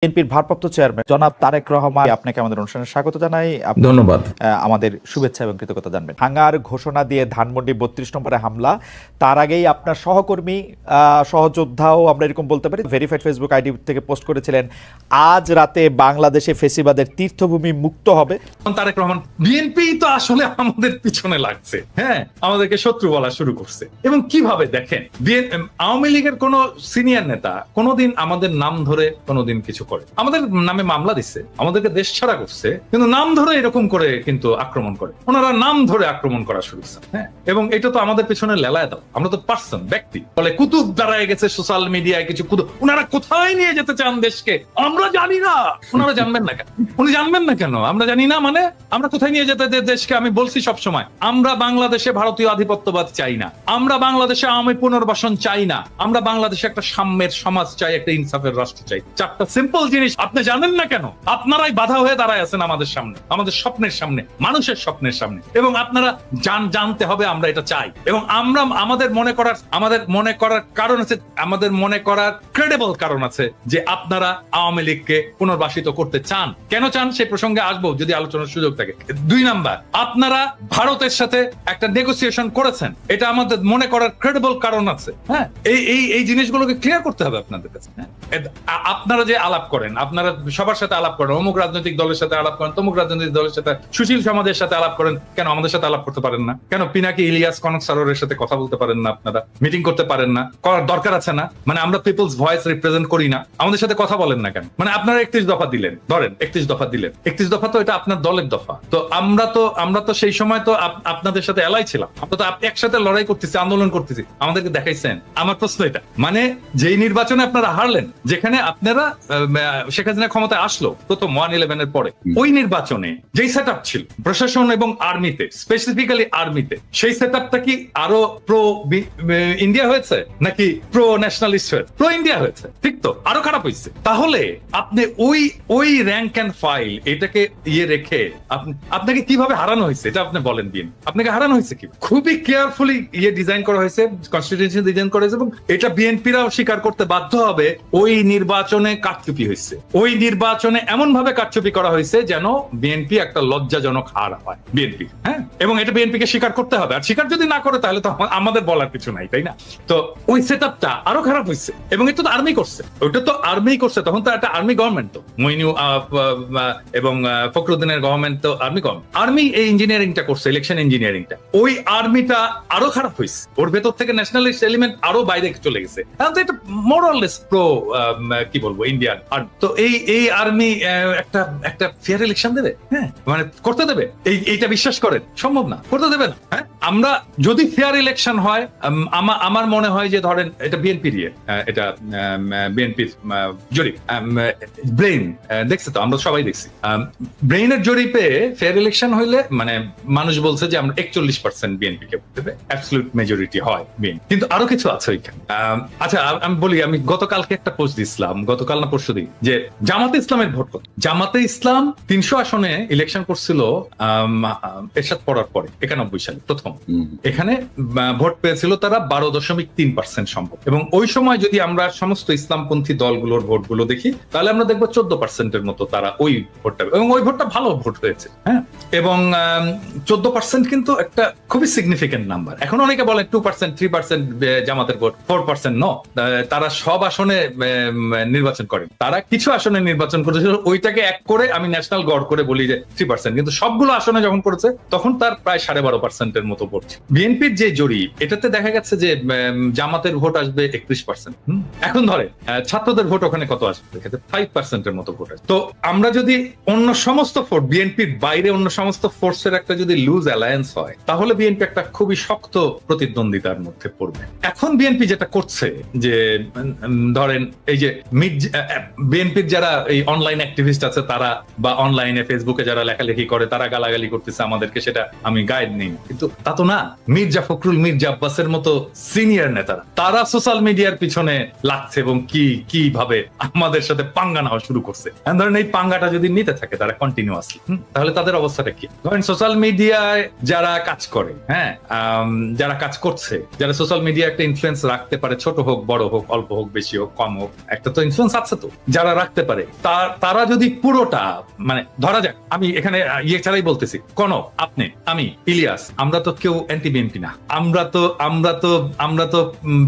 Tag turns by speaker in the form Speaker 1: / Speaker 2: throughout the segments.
Speaker 1: বিএনপির ভারপ্রাপ্ত চেয়ারম্যান জনাব তারেক রহমান, আপনাকে আমাদের অনুষ্ঠানে স্বাগত জানাই।
Speaker 2: ধন্যবাদ।
Speaker 1: আমাদের শুভেচ্ছা এবং কৃতজ্ঞতা জানবেন। ভাঙার ঘোষণা দিয়ে ধানমন্ডি ৩২ নম্বরে হামলা, তার আগেই আপনার সহকর্মী সহযোদ্ধাও আমরা এরকম বলতে পারি ভেরিফাইড ফেসবুক আইডি থেকে পোস্ট করেছিলেন, আজ রাতে বাংলাদেশে ফেসিবাদের তীর্থভূমি মুক্ত হবে।
Speaker 2: তারেক রহমান, বিএনপি তো আসলে আমাদের পিছনে লাগছে, হ্যাঁ, আমাদেরকে শত্রু বলা শুরু করছে। এবং কিভাবে দেখেন, আওয়ামী লীগের কোন সিনিয়র নেতা কোনোদিন আমাদের নাম ধরে কোনোদিন কিছু করে, আমাদের নামে মামলা দিচ্ছে, আমাদেরকে দেশ ছাড়া করছে, কিন্তু নাম ধরে এরকম করে কিন্তু আক্রমণ করে, ওনারা নাম ধরে আক্রমণ করা শুরু করছে, হ্যাঁ। এবং এটা তো আমাদের পিছনে লেলায় দাও, আমরা তো পার্সন, ব্যক্তি বলে কুতুব দাঁড়ায় গেছে সোশ্যাল মিডিয়ায় কিছু কুতুব, ওনারা কোথায় নিয়ে যেতে চান দেশকে আমরা জানি না। ওনারা জানবেন না কেন? উনি জানবেন না কেন? আমরা জানি না মানে আমরা কোথায় নিয়ে যেতে দেশকে? আমি বলছি সবসময়, আমরা বাংলাদেশে ভারতীয় আধিপত্যবাদ চাই না, আমরা বাংলাদেশে আওয়ামী পুনর্বাসন চাই না, আমরা বাংলাদেশে একটা সাম্যের সমাজ চাই, একটা ইনসাফের রাষ্ট্র চাই। চারটা সিম্পল জিনিস আপনি জানেন না কেন? আপনারাই বাধা হয়ে দাঁড়ায় আছেন আমাদের সামনে, আমাদের স্বপ্নের সামনে, মানুষের স্বপ্নের সামনে। এবং আপনারা জানতে হবে আমরা এটা চাই। এবং আমরা আমাদের মনে করার কারণ আছে, আমাদের মনে করার ক্রেডিবল কারণ আছে যে আপনারা আওয়ামী লীগকে পুনর্বাসিত করতে চান। কেন চান সেই প্রসঙ্গে আসবো যদি আলোচনার সুযোগ থাকে। 2 নাম্বার, আপনারা ভারতের সাথে একটা নেগোসিয়েশন করেছেন, এটা আমাদের মনে করার ক্রেডিবল কারণ আছে, হ্যাঁ। এই জিনিসগুলোকে ক্লিয়ার করতে হবে আপনাদের কাছে। আপনারা যে আলাপ করেন, আপনারা সবার সাথে আলাপ করেন, অমুক রাজনৈতিক দলের সাথে আলাপ করেন, তমুক রাজনৈতিক দলের সাথে, সুশীল সমাজের সাথে আলাপ করেন, কেন আমাদের সাথে আলাপ করতে পারেন না? কেন পিনাকি ইলিয়াস কনক সারোরের সাথে কথা বলতে পারেন না? আপনারা মিটিং করতে পারেন না? করার দরকার আছে না? মানে আমরা পিপলস ভয়েস রিপ্রেজেন্ট করি না, আমাদের সাথে কথা বলেন না কেন? মানে আপনারা 31 দফা দিলেন, ধরেন 31 দফা দিলেন, 31 দফা তো এটা আপনার দলের দফা। তো আমরা তো সেই সময় তো আপনাদের সাথে এলাই ছিলাম, আমরা তো একসাথে লড়াই করতেছি, আন্দোলন করতেছি, আমাদেরকে দেখাইছেন। আমার প্রশ্ন এটা, মানে যেই নির্বাচনে আপনারা হারলেন, যেখানে আপনারা শেখ হাসিনা ক্ষমতায় আসলো প্রথম 1/11 এর পরে, ওই নির্বাচনে যেই সেট আপ ছিল প্রশাসন এবং আর্মিতে, স্পেসিফিক্যালি আর্মিতে, সেই সেট আপটা কি আরো প্রো ইন্ডিয়া হয়েছে নাকি প্রো ন্যাশনালিস্ট হয়েছে? প্রো ইন্ডিয়া হয়েছে, ঠিক তো? আরো খারাপ হয়েছে। তাহলে আপনি ওই র্যাঙ্ক এন্ড ফাইল এটাকে রেখে আপনাকে কিভাবে হারানো হয়েছে এটা আপনি বলেন দিন। আপনাকে হারানো হয়েছে কি? খুবই কেয়ারফুলি ডিজাইন করা হয়েছে, কনস্টিটিউশন ডিজাইন করা হয়েছে, এবং এটা বিএনপিরাও স্বীকার করতে বাধ্য হবে। ওই নির্বাচনে কারচুপি হয়েছে, ওই নির্বাচনে এমন ভাবে কারচুপি করা হয়েছে যেন বিএনপি একটা লজ্জাজনক হার হয় বিএনপি, হ্যাঁ। এবং এটা বিএনপিকে স্বীকার করতে হবে, আর স্বীকার যদি না করে তাহলে তো আমাদের বলার কিছু নাই, তাই না? তো ওই সেট আপটা আরো খারাপ হয়েছে, এবং এটা তো আর্মি করছে, ওইটা তো আর্মি করছে, তখন তো একটা আর্মি গভর্নমেন্ট, তো মইনু এবং ফখরুদ্দিনের গভর্নমেন্ট তো আর্মি গভর্নমেন্ট, আর্মি এই ইঞ্জিনিয়ারিংটা করছে, ইলেকশন ইঞ্জিনিয়ারিংটা। ওই আর্মিটা আরো খারাপ হয়েছে, ওর ভেতর থেকে ন্যাশনালিস্ট এলিমেন্ট আরো বাইরে চলে গেছে। এটা মোরাললেস প্রো কি বলবো ইন্ডিয়ান। আর তো এই আর্মি একটা ফেয়ার ইলেকশন দেবে? হ্যাঁ, মানে করতে দেবে? এইটা বিশ্বাস করেন সম্ভব না, করতে দেবে না, হ্যাঁ। আমরা যদি ফেয়ার ইলেকশন হয়, আমার মনে হয় যে ধরেন এটা বিএনপির এটা বিএনপির জরিপ, ব্রেইন দেখছে তো, আমরা সবাই দেখছি, ব্রেইনের জরিপে ফেয়ার ইলেকশন হইলে মানে মানুষ বলছে যে আমরা 41% বিএনপি কে দেবে, অ্যাবসলিউট মেজরিটি হয় বিএনপি। কিন্তু আরো কিছু আছে ওইখানে। আচ্ছা আমি বলি, আমি গতকালকে একটা পোস্ট দিয়েছিলাম, গতকাল না পরশুদিন, যে জামাতে ইসলামের ভোট কত। জামাতে ইসলাম 300 আসনে ইলেকশন করছিল এরশাদ পড়ার পরে 91 সালে প্রথম। এখানে ভোট পেয়েছিল তারা 12.3% সম্ভব। এবং ওই সময় যদি আমরা সমস্ত ইসলামপন্থী দলগুলোর ভোটগুলো দেখি, তাহলে আমরা দেখবো 14% মতো তারা ওই ভোটটা, এবং ওই ভোটটা ভালো ভোট হয়েছে, হ্যাঁ। এবং 14% কিন্তু একটা খুবই সিগনিফিকেন্ট নাম্বার। এখন অনেকে বলেন 2%, 3% জামাতের ভোট, 4% ন। তারা সব আসনে নির্বাচন করেন, তারা কিছু আসনে নির্বাচন করেছিল, ওইটাকে এক করে আমি ন্যাশনাল গড় করে বলি যে 3%, কিন্তু সবগুলো আসনে যখন করেছে তখন তার প্রায় 12.5% মতো ভোট ছিল। বিএনপির যে জরিপ, এটাতে দেখা গেছে যে জামাতের ভোট আসবে 31%। এখন ধরে ছাত্রদের ভোট ওখানে কত আসবে? 5% এর মতো ভোট আসবে। তো আমরা যদি অন্য সমস্ত ফোর্স, বিএনপির বাইরে অন্য সমস্ত ফোর্সের একটা যদি লুজ অ্যালায়েন্স হয়, তাহলে বিএনপি একটা খুবই শক্ত প্রতিদ্বন্দ্বিতার মধ্যে পড়বে। এখন বিএনপি যেটা করছে যে ধরেন এই যে বিএনপির যারা এই অনলাইন অ্যাক্টিভিস্ট আছে তারা, বা অনলাইনে ফেসবুকে যারা লেখালেখি করে তারা গালাগালি করতেছে আমাদেরকে, সেটা আমি গাইড নেই, কিন্তু তা তো না। মির্জা ফখরুল, মির্জা আব্বাসের মতো সিনিয়র নেতারা তারা সোশ্যাল মিডিয়ার পিছনে লাগছে এবং কিভাবে আমাদের সাথে পাঙ্গা নেওয়া শুরু করছে। ধরেন এই পাঙ্গাটা যদি নিতে থাকে তারা কন্টিনিউয়াসলি, তাহলে তাদের অবস্থাটা কি? ধরেন সোশ্যাল মিডিয়ায় যারা কাজ করে, হ্যাঁ, যারা কাজ করছে, যারা সোশ্যাল মিডিয়া একটা ইনফ্লুয়েন্স রাখতে পারে, ছোট হোক বড় হোক, অল্প হোক বেশি হোক কম হোক, একটা তো ইনফ্লুয়েন্স আছে তো যারা রাখতে পারে, তারা যদি পুরোটা, মানে ধরা যাক, আমি এখানে ইয়ে ছাড়াই বলতেছি, কনক, আপনি, আমি, ইলিয়াস, আমরা তো কেউ অ্যান্টি বিএনপি না, আমরা তো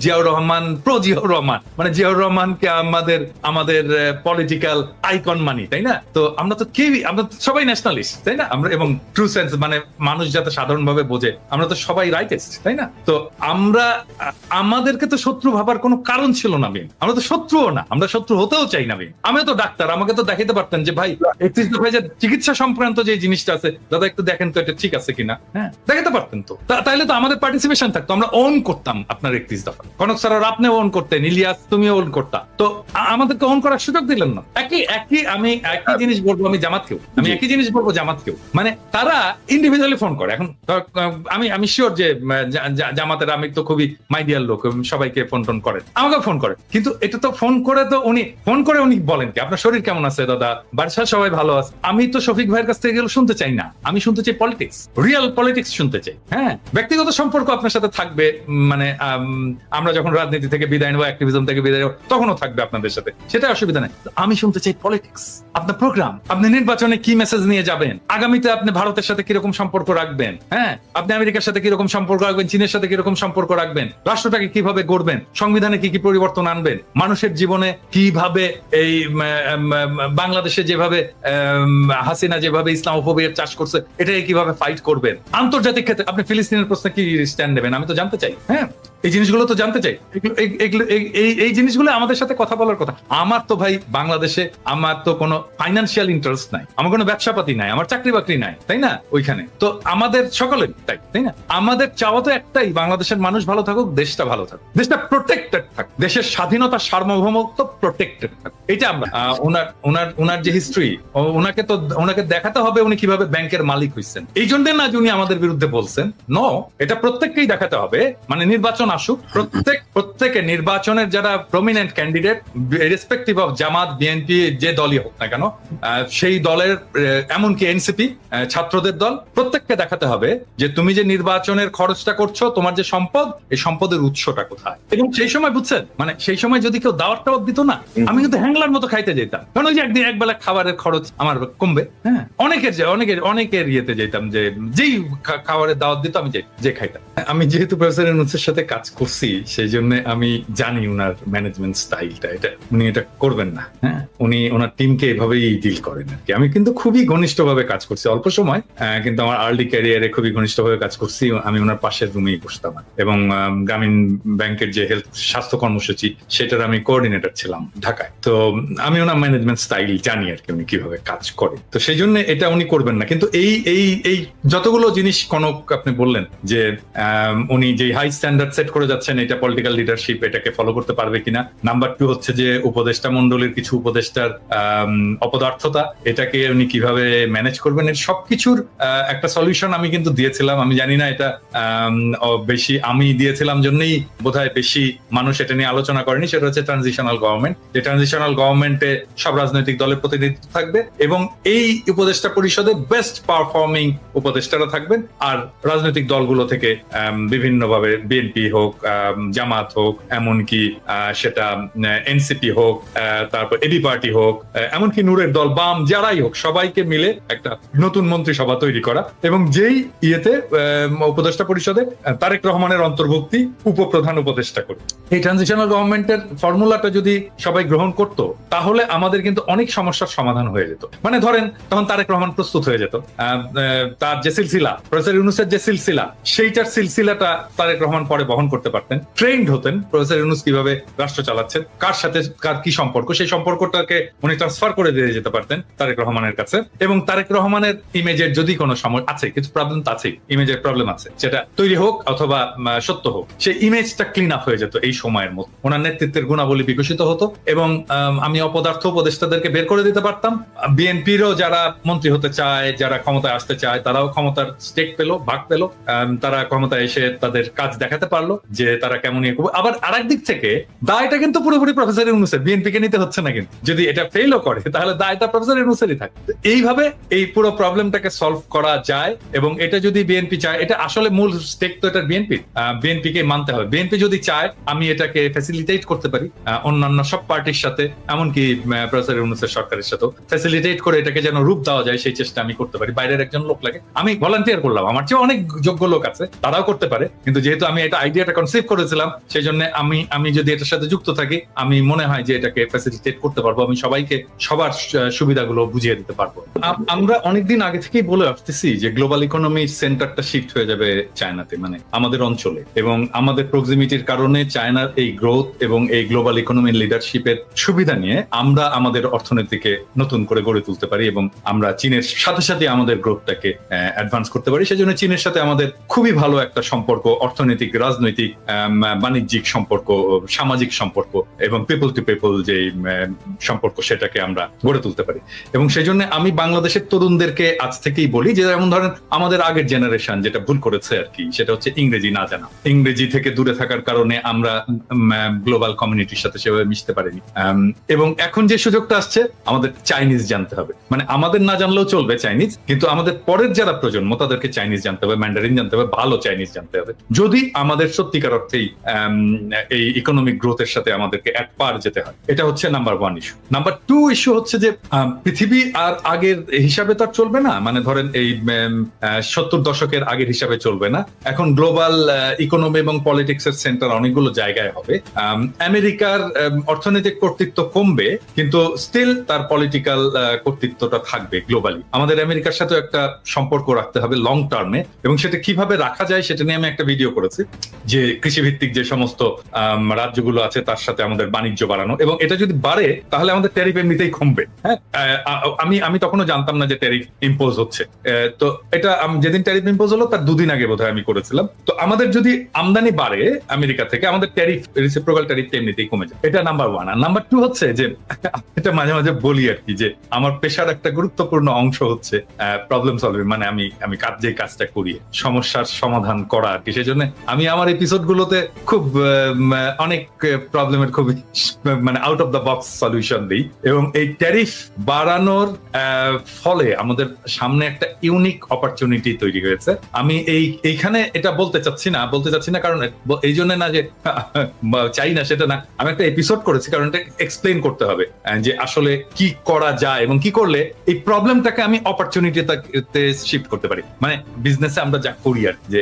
Speaker 2: জিয়াউর রহমান, প্রো জিয়াউর রহমান, মানে জিয়াউর রহমানকে আমাদের পলিটিক্যাল আইকন মানি, তাই না? তো আমরা তো কেউই, আমরা সবাই ন্যাশনালিস্ট, তাই না? আমরা, এবং ট্রু সেন্স, মানে মানুষ যাতে সাধারণভাবে বোঝে, আমরা তো সবাই রাইটেস্ট, তাই না? তো আমাদেরকে তো শত্রু ভাবার কোনো কারণ ছিল না বিন, আমরা তো শত্রুও না, আমরা শত্রু হতেও চাই না বিন। আমিও তো ডাক্তার, আমাকে তো দেখাইতে পারতেন যে ভাই 31 দফায় যে চিকিৎসা সংক্রান্ত যে জিনিসটা আছে দাদা একটু দেখেন তো এটা ঠিক আছে কিনা, হ্যাঁ, দেখাতে পারতেন তো। তাইলে তো আমাদের পার্টিসিপেশন থাকতো, আমরা ওন করতাম আপনার 31 দফা। কনক স্যার আপনি ওন করতেন, ইলিয়াস তুমিও ওন করতা, তো আমাদেরকে ওন করার সুযোগ দিলেন না। আমি একই জিনিস বলবো আমি জামাতকেও, জামাতকেও, মানে তারা ইন্ডিভিজুয়ালি ফোন করে। এখন আমি শিওর যে জামাতের আমি তো খুবই মাইডিয়াল লোক, সবাইকে ফোন করেন, আমাকে ফোন করে, কিন্তু এটা তো ফোন করে উনি বলেন কি আপনার শরীর কেমন আছে দাদা, বাড়ির সবাই ভালো আছে। আমি তো শফিক ভাইয়ের কাছ থেকে গেলে শুনতে চাই না, আমি শুনতে চাই পলিটিক্স, রিয়েল পলিটিক্স শুনতে চাই। হ্যাঁ, ব্যক্তিগত সম্পর্ক আপনার সাথে থাকবে, মানে আমরা যখন রাজনীতি থেকে বিদায় নেবো, অ্যাক্টিভিজম থেকে বিদায় নেবো, তখনও থাকবে আপনাদের সাথে, সেটা অসুবিধা নেই। আমি শুনতে চাই পলিটিক্স, আপনার প্রোগ্রাম, আপনি নির্বাচনে কি মেসেজ নিয়ে যাবেন, আগামীতে আপনি ভারতের সাথে কিরকম সম্পর্ক রাখবেন, হ্যাঁ, আপনি আমেরিকার সাথে কিরকম সম্পর্ক রাখবেন, চীনের সাথে কিরকম সম্পর্ক রাখবেন, রাষ্ট্রটাকে কিভাবে গড়বেন, সংবিধানে কি পরিবর্তন আনবেন, মানুষের জীবনে কিভাবে, এই বাংলাদেশে যেভাবে হাসিনা যেভাবে ইসলামোফোবিয়ার চাষ করছে এটাকে কিভাবে ফাইট করবেন, আন্তর্জাতিক ক্ষেত্রে আপনি ফিলিস্তিনের প্রশ্নে কি স্ট্যান্ড নেবেন, আমি তো জানতে চাই। হ্যাঁ, এই জিনিসগুলো তো জানতে চাই, এই জিনিসগুলো আমাদের সাথে কথা বলার কথা। আমার তো ভাই বাংলাদেশে আমার তো কোনো ফাইন্যান্সিয়াল ইন্টারেস্ট নাই, আমার কোনো ব্যবসাপাতি নাই, আমার চাকরি বাকরি নাই, তাই না? ওইখানে তো আমাদের সকলের তাই না? আমাদের চাওয়া তো একটাই, বাংলাদেশের মানুষ ভালো থাকুক, দেশটা ভালো থাকুক, দেশটা প্রোটেক্টেড থাকুক, দেশের স্বাধীনতা সার্বভৌমত্ব প্রোটেক্টেড থাকুক। এটা আমরা ওনার যে হিস্ট্রি, ওনাকে দেখাতে হবে উনি কিভাবে ব্যাংকের মালিক হয়েছেন। এই জন্য না যে উনি আমাদের বিরুদ্ধে বলছেন, নো, এটা প্রত্যেককেই দেখাতে হবে। মানে নির্বাচন আসুক, প্রত্যেকে নির্বাচনের যারা prominent candidate, respective of Jamaat, BNP, যে দলই হোক না কেন, সেই দলের, এমনকি এনসিপি, ছাত্রদের দল, প্রত্যেককে দেখাতে হবে যে তুমি যে নির্বাচনের খরচটা করছো, তোমার যে সম্পদ, এই সম্পদের উৎসটা কোথায়। এবং সেই সময় বুঝছেন, মানে সেই সময় যদি কেউ দাওয়াত দিত না, আমি কিন্তু হ্যাংলার মতো খাইতে যেতাম, কারণ ওই যে একবেলা খাবারের খরচ আমার কমবে। হ্যাঁ, অনেকের ইয়েতে যেতাম, যে যেই খাবারের দাওয়াত দিত আমি যে খাইতাম। আমি যেহেতু প্রফেসর ইউনূসের সাথে কাজ করছি, সেই জন্য আমি জানি উনার ম্যানেজমেন্ট স্টাইলটা, উনি এটা করবেন না। হ্যাঁ, উনি ওনার টিমকে এভাবেই ডিল করেন আর কি। আমি কিন্তু খুবই ঘনিষ্ঠভাবে কাজ করছি, অল্প সময়, কিন্তু আমার আর্লি ক্যারিয়ারে খুবই ঘনিষ্ঠভাবে কাজ করছি। আমি ওনার পাশের রুমেই বসতাম, এবং গ্রামীণ ব্যাংকের যে হেলথ স্বাস্থ্য কর্মসূচি, সেটার আমি কোঅর্ডিনেটর ছিলাম ঢাকায়। তো আমি ওনার ম্যানেজমেন্ট স্টাইল জানি আর কি, উনি কিভাবে কাজ করে। তো সেই জন্য এটা উনি করবেন না। কিন্তু এই যতগুলো জিনিস কনক আপনি বললেন যে উনি যে হাই স্ট্যান্ডার্ড সেট করে যাচ্ছেন, এটা পলিটিক্যাল লিডারশিপ এটাকে ফলো করতে পারবে কিনা। নাম্বার 2 হচ্ছে যে উপদেষ্টা মন্ডলীর কিছু উপদেষ্টার অপদার্থতা, এটাকে উনি কিভাবে ম্যানেজ করবেন, এর সবকিছুর একটা সলিউশন আমি কিন্তু দিয়েছিলাম। আমি জানি না এটা বেশি আমি দিয়েছিলাম জন্যই বোধহয় বেশি মানুষ এটা নিয়ে আলোচনা করেনি। সেটা হচ্ছে ট্রানজিশনাল গভর্নমেন্ট, যে ট্রানজিশনাল গভর্নমেন্টে সব রাজনৈতিক দলের প্রতিনিধিত্ব থাকবে, এবং এই উপদেষ্টা পরিষদে বেস্ট পারফর্মিং উপদেষ্টারা থাকবেন। আর রাজনৈতিক দলগুলো থেকে বিভিন্নভাবে, বিএনপি হোক, জামাত হোক, এমনকি সেটা এনসিপি হোক, তারপর এবি পার্টি হোক, এমনকি নূরের দল, বাম, যারাই হোক, সবাইকে মিলে একটা নতুন মন্ত্রিসভা তৈরি করা, এবং যেই ইয়েতে উপদেষ্টা পরিষদে তারেক রহমানের অন্তর্ভুক্তি উপপ্রধান উপদেষ্টা করে। এই ট্রানজিশনাল গভর্নমেন্টের ফর্মুলাটা যদি সবাই গ্রহণ করতো, তাহলে আমাদের কিন্তু অনেক সমস্যার সমাধান হয়ে যেত। মানে ধরেন তখন তারেক রহমান প্রস্তুত হয়ে যেত, তার যে সিলসিলা, প্রফেসর ইউনূসের যে সিলসিলা, সেইটার সিলসিলাটা তারেক রহমান পরে বহন করতে পারতেন, ট্রেন্ড হতেন প্রফেসর ইউনূস কিভাবে রাষ্ট্র চালাচ্ছেন, কার সাথে কার কি সম্পর্ক, সেই সম্পর্কটাকে উনি ট্রান্সফার করে দিয়ে যেতে পারতেন তারেক রহমানের কাছে। এবং তারেক রহমানের ইমেজের যদি কোনো সময় আছে, কিছু প্রবলেম তো আছেই, ইমেজের প্রবলেম আছে, সেটা তৈরি হোক অথবা সত্য হোক, সেই ইমেজটা ক্লিন আপ হয়ে যেত এই সময়ের মধ্যে। ওনার নেতৃত্বের গুণাবলী বিকশিত হতো এবং আমি অপদার্থ উপদেষ্টাদেরকে বের করে দিতে পারতাম। বিএনপিরও যারা মন্ত্রী হতে চায়, যারা ক্ষমতায় আসতে চায়, তারাও ক্ষমতার স্টেক পেলো, ভাগ পেলো, তারা ক্ষমতায় এসে তাদের কাজ দেখাতে পারলো যে তারা কেমন ইয়ে করবে। আবার আরেক দিক থেকে দায়টা কিন্তু পুরোপুরি প্রফেসর ইউনূসের, বিএনপি কে নিতে হচ্ছে না। কিন্তু যদি এটা ফেলও করে তাহলে দায়টা প্রফেসর ইউনূসেরই থাকে। এইভাবে এই পুরো প্রবলেমটাকে সলভ করা যায়। এবং এটা যদি বিএনপি চায়, এটা আসলে মূল স্টেক তো এটা বিএনপি কে মানতে হবে। বিএনপি যদি চায় আমি এটাকে ফ্যাসিলিটেট করতে পারি অন্যান্য সব পার্টির সাথে, এমনকি প্রফেসর ইউনূসের সরকারের সাথেও ফ্যাসিলিটেট করে এটাকে যেন রূপ দেওয়া যায়, সেই চেষ্টা আমি করতে পারি। বাইরের একজন লোক লাগে, আমি ভলান্টিয়ার করলাম, আমার চেয়ে অনেক যোগ্য লোক আছে, তারাও করতে পারে। কিন্তু যেহেতু আমি এটা আইডিয়াটা কনসিভ করেছিলাম, সেই জন্য আমি যদি এটার সাথে যুক্ত থাকি, আমি মনে হয় যে এটাকে ফ্যাসিলিটেট করতে পারবো, আমি সবাইকে সবার সুবিধাগুলো বুঝিয়ে দিতে পারবো। আমরা অনেকদিন আগে থেকেই বলে আসতেছি যে গ্লোবাল ইকোনমির সেন্টারটা শিফট হয়ে যাবে চায়নাতে, মানে আমাদের অঞ্চলে। এবং আমাদের প্রক্সিমিটির কারণে চায়নার এই গ্রোথ এবং এই গ্লোবাল ইকোনমির লিডারশিপের সুবিধা নিয়ে আমরা আমাদের অর্থনীতিকে নতুন করে গড়ে তুলতে পারি এবং আমরা চীনের সাথে সাথে আমাদের গ্রোথটাকে অ্যাডভান্স করতে পারি। সেজন্য চীনের সাথে আমাদের খুবই ভালো একটা সম্পর্ক, অর্থনৈতিক, রাজনৈতিক, বাণিজ্যিক সম্পর্ক, সামাজিক সম্পর্ক এবং পিপল টু পিপল যে সম্পর্ক, সেটাকে আমরা গড়ে তুলতে পারি। এবং সেই জন্য আমি বাংলাদেশের তরুণদেরকে আজ থেকেই বলি যে, যেমন ধরেন আমাদের আগের জেনারেশন যেটা ভুল করেছে আর কি, সেটা হচ্ছে ইংরেজি না জানা। ইংরেজি থেকে দূরে থাকার কারণে আমরা গ্লোবাল কমিউনিটির সাথে সেভাবে মিশতে পারিনি। এবং এখন যে সুযোগটা আসছে, আমাদের চাইনিজ জানতে হবে। মানে আমাদের না জানলেও চলবে চাইনিজ, কিন্তু আমাদের পরের যারা প্রজন্ম তাদেরকে চাইনিজ জানতে হবে, ম্যান্ডারিন জানতে হবে, ভালো চাইনিজ জানতে হবে, যদি আমাদের সত্যিকার অর্থেই এই ইকোনমিক গ্রোথের সাথে আমাদেরকে এক পার যেতে হয়। এটা হচ্ছে নাম্বার 1 ইস্যু। নাম্বার 2 ইস্যু হচ্ছে যে পৃথিবী আর আগের হিসাবে তো আর চলবে না। মানে ধরেন এই 70 দশকের আগের হিসাবে চলবে না। এখন গ্লোবাল ইকোনমি এবং পলিটিক্স এর সেন্টার অনেকগুলো জায়গায় হবে। আমেরিকার অর্থনৈতিক কর্তৃত্ব কমবে, কিন্তু স্টিল তার পলিটিক্যাল কর্তৃত্বটা থাকবে গ্লোবালি। আমাদের আমেরিকার সাথে একটা সম্পর্ক রাখতে হবে লং টার্মে, এবং সেটা কিভাবে রাখা যায় সেটা নিয়ে আমি একটা ভিডিও করেছি, যে কৃষিভিত্তিক যে সমস্ত রাজ্যগুলো আছে তার সাথে আমাদের বাণিজ্য বাড়ানো। এবং এটা যদি বাড়ে তাহলে আমাদের ট্যারিফ এমনিতেই কমবে। হ্যাঁ, আমি তখনও জানতাম না যে ট্যারিফ ইম্পোজ হচ্ছে। তো এটা যেদিন ট্যারিফ ইম্পোজ হলো তার 2 দিন আগে বোধহয় আমি করেছিলাম। তো আমাদের যদি আমদানি বাড়ে আমেরিকা থেকে, আমাদের ট্যারিফ, রেসিপ্রোকাল ট্যারিফ এমনিতেই কমে যায়। এটা নাম্বার 1। আর নাম্বার 2 হচ্ছে যে, এটা মাঝে মাঝে বলি আর কি, যে আমার পেশার একটা গুরুত্বপূর্ণ অংশ হচ্ছে প্রবলেম সলভিং। মানে আমি যে কাজটা করি, সমস্যার সমাধান করা আর কি। সেই জন্য আমি আমার এপিসোড গুলোতে খুব অনেক প্রবলেমের খুব মানে out of the box solution দিই। এবং এই ট্যারিফ বাড়ানোর ফলে আমাদের সামনে একটা ইউনিক অপরচুনিটি তৈরি হয়েছে। আমি এইখানে এটা বলতে চাচ্ছি না কারণ এই জন্য না যে চাই না, সেটা না। আমি একটা এপিসোড করেছি কারণ এটা এক্সপ্লেন করতে হবে যে আসলে কি করা যায় এবং কি করলে এই প্রবলেমটাকে আমি অপরচুনিটিতে শিফট করতে পারি। মানে বিজনেসে আমরা যা করি আর যে